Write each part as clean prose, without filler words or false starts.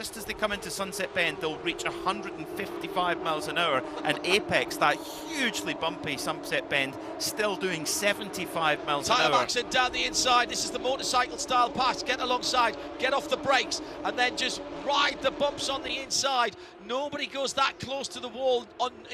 just as they come into Sunset Bend, they'll reach 155 miles an hour, and Apex, that hugely bumpy Sunset Bend, still doing 75 miles an hour. Tyler Maxson down the inside. This is the motorcycle style pass. Get alongside, get off the brakes, and then just ride the bumps on the inside. Nobody goes that close to the wall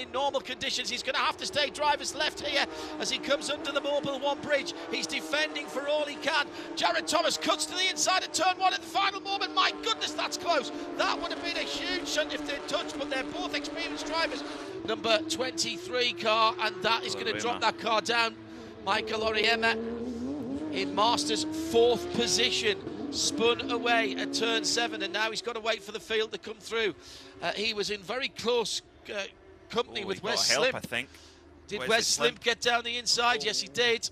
in normal conditions. He's going to have to stay driver's left here as he comes under the Mobile One bridge. He's defending for all he can. Jared Thomas cuts to the inside of turn one at the final moment. My goodness, that's close. That would have been a huge shunt if they'd touched, but they're both experienced drivers. Number 23 car, and that is going to drop that car down. Michael Oriema in Masters' 4th position. Spun away at turn 7, and now he's got to wait for the field to come through. He was in very close company with Wes Slim. I think. Did Wes Slim get down the inside? Yes, he did.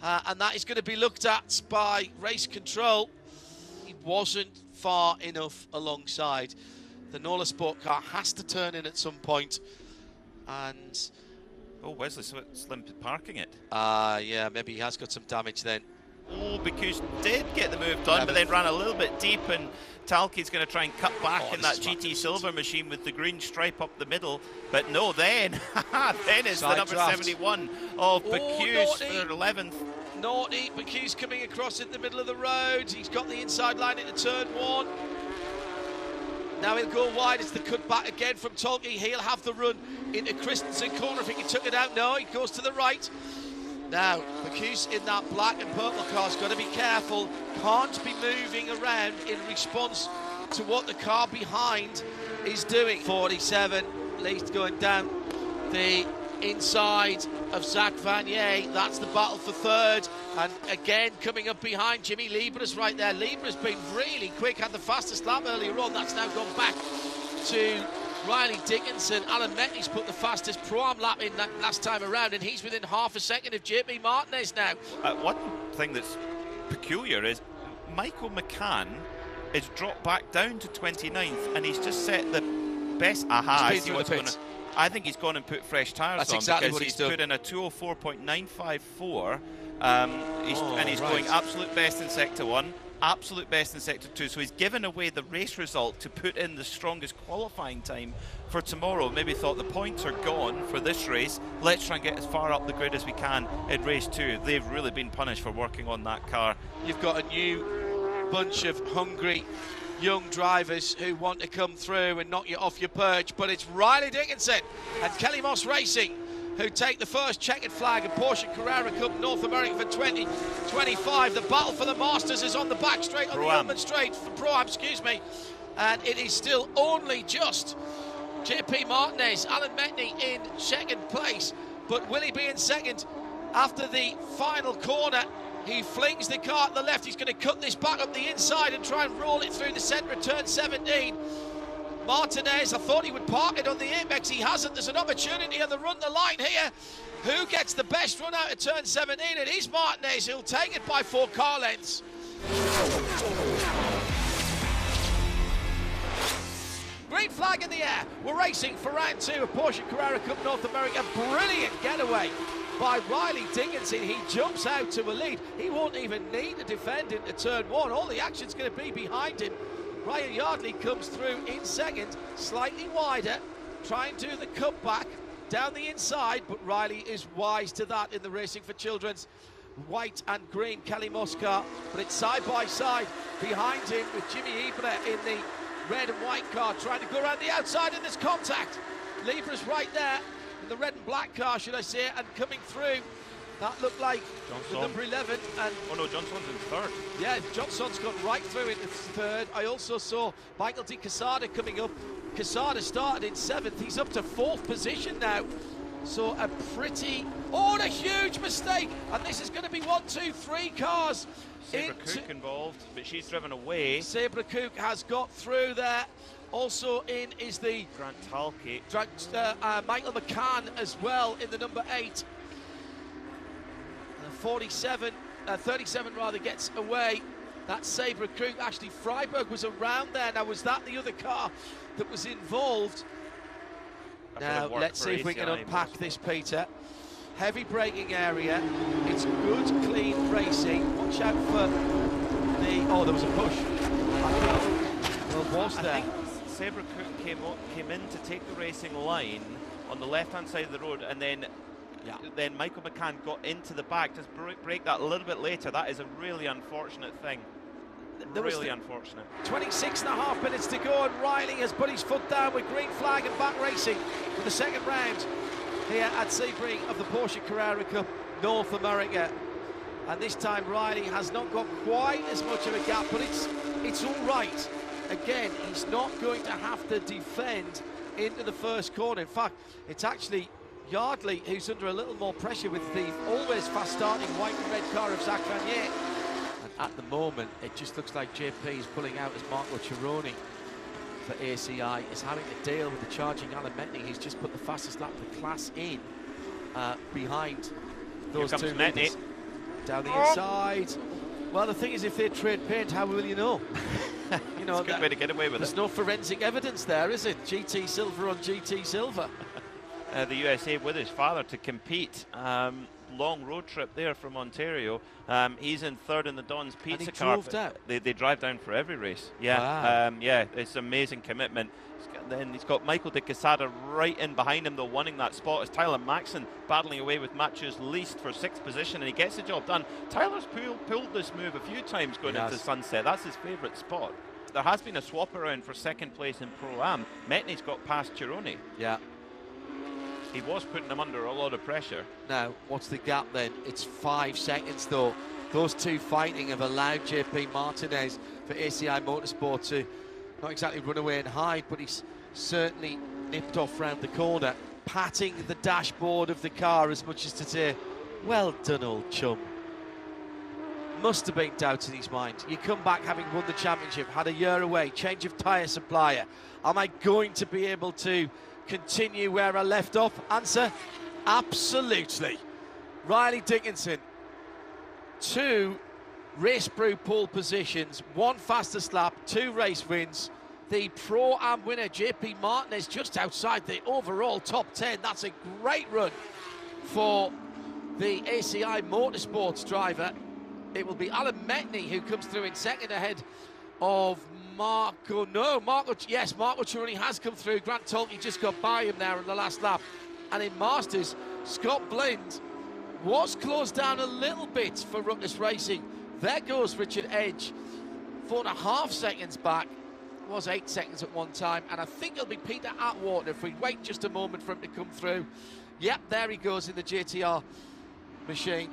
And that is going to be looked at by race control. He wasn't far enough alongside. The Nola Sport car has to turn in at some point. And Wesley Slim parking it. Yeah, maybe he has got some damage then. Because did get the move done, but then ran a little bit deep, and Talke's going to try and cut back in that GT Silver machine with the green stripe up the middle. But no, then is the number 71 of Bacuse for 11th. Naughty, Bacuse coming across in the middle of the road. He's got the inside line into turn 1. Now he'll go wide. It's the cut back again from Talke. He'll have the run into Christensen corner if he took it out. No, he goes to the right. Now, Bacuse in that black and purple car's got to be careful. Can't be moving around in response to what the car behind is doing. 47, least going down the inside of Zach Vanier. That's the battle for 3rd. And again, coming up behind, Jimmy Libra's right there. Libra's been really quick, had the fastest lap earlier on. That's now gone back to Riley Dickinson. Alan Metney's put the fastest Pro-Am lap in that last time around, and he's within half a second of JP Martinez now. One thing that's peculiar is Michael McCann is dropped back down to 29th, and he's just set the best. I see what's going on. I think he's gone and put fresh tyres on exactly because he's put in a 204.954, and he's going absolute best in Sector 1. Absolute best in Sector 2, so he's given away the race result to put in the strongest qualifying time for tomorrow. Maybe thought the points are gone for this race, let's try and get as far up the grid as we can in race 2. They've really been punished for working on that car. You've got a new bunch of hungry young drivers who want to come through and knock you off your perch, but it's Riley Dickinson and Kelly Moss Racing who take the first checkered flag of Porsche Carrera Cup North America for 2025. The battle for the Masters is on the back straight, on the Elman straight for Pro-Am, and it is still only just JP Martinez, Alan Metney in 2nd place, but will he be in 2nd after the final corner? He flings the car at the left. He's going to cut this back up the inside and try and roll it through the centre of turn 17. Martinez, I thought he would park it on the apex. He hasn't. There's an opportunity on the run the line here. Who gets the best run out of turn 17? It is Martinez who'll take it by 4 car lengths. Green flag in the air. We're racing for round 2 of Porsche Carrera Cup North America. Brilliant getaway by Riley Dickinson. He jumps out to a lead. He won't even need to defend into turn 1. All the action's going to be behind him. Ryan Yardley comes through in 2nd, slightly wider, trying to do the cutback down the inside, but Riley is wise to that in the Racing for Children's white and green Kelly Moss car, but it's side by side behind him with Jimmy Ibra in the red and white car, trying to go around the outside, and there's contact. Libra's right there in the red and black car, should I say, and coming through. That looked like the number 11. And oh no, Johnson's in 3rd. Yeah, Johnson's gone right through into 3rd. I also saw Michael Di Casada coming up. Casada started in 7th. He's up to 4th position now. So a pretty... Oh, and a huge mistake. And this is going to be 1, 2, 3 cars. Sabra Cook involved, but she's driven away. Sabra Cook has got through there. Also in is the... Grant Talke. Michael McCann as well in the number 8. 37 rather gets away. That's Sabra Cook. Actually, Freiberg was around there. Now, was that the other car that was involved? Now, let's see if we can unpack this, Peter. Heavy braking area. It's good, clean racing. Watch out for the... Oh, there was a push. Well, was there? I think Sebring came in to take the racing line on the left-hand side of the road, and then Michael McCann got into the back. Just break that a little bit later. That is a really unfortunate thing. Really unfortunate. 26.5 minutes to go, and Riley has put his foot down with green flag and back racing for the second round here at Sebring of the Porsche Carrera Cup North America. And this time Riley has not got quite as much of a gap, but it's all right. Again, he's not going to have to defend into the first corner. In fact, it's actually Yardley who's under a little more pressure with the always fast-starting white and red car of Zach Vanier. And at the moment, it just looks like JP is pulling out as Marco Cironi for ACI is having to deal with the charging Alan Metney. He's just put the fastest lap of the class in behind those two leaders. Down the inside. Well, the thing is, if they trade paint, how will you know? You know, it's a good way to get away with there's no forensic evidence there, is it? GT silver on GT silver. The USA with his father to compete. Long road trip there from Ontario. He's in third in the Don's Pizza car. They drive down for every race. Yeah, wow. Yeah, it's amazing commitment. Then he's got Michael de Quesada right in behind him, though, wanting that spot, as Tyler Maxson battling away with Mathieu's Least for 6th position, and he gets the job done. Tyler's pulled this move a few times going into Sunset. That's his favourite spot. There has been a swap around for second place in Pro-Am. Metney's got past Cironi. Yeah. He was putting him under a lot of pressure. Now, what's the gap then? It's 5 seconds, though. Those two fighting have allowed JP Martinez for ACI Motorsport to not exactly run away and hide, but he's certainly nipped off round the corner, patting the dashboard of the car as much as to say, well done, old chum. Must have been doubts in his mind. You come back having won the championship, had a year away, change of tyre supplier. Am I going to be able to continue where I left off? Answer, absolutely. Riley Dickinson, 2 race brew pole positions, 1 fastest lap, 2 race wins. The Pro-Am winner, JP Martinez, just outside the overall top 10. That's a great run for the ACI Motorsports driver. It will be Alan Metney who comes through in second ahead of Marco Cironi has come through. Grant Tolkien just got by him there in the last lap. And in Masters, Scott Blind was closed down a little bit for Ruckus Racing. There goes Richard Edge, 4.5 seconds back. Was 8 seconds at one time, and I think it'll be Peter Atwater if we wait just a moment for him to come through. Yep, there he goes in the JTR machine.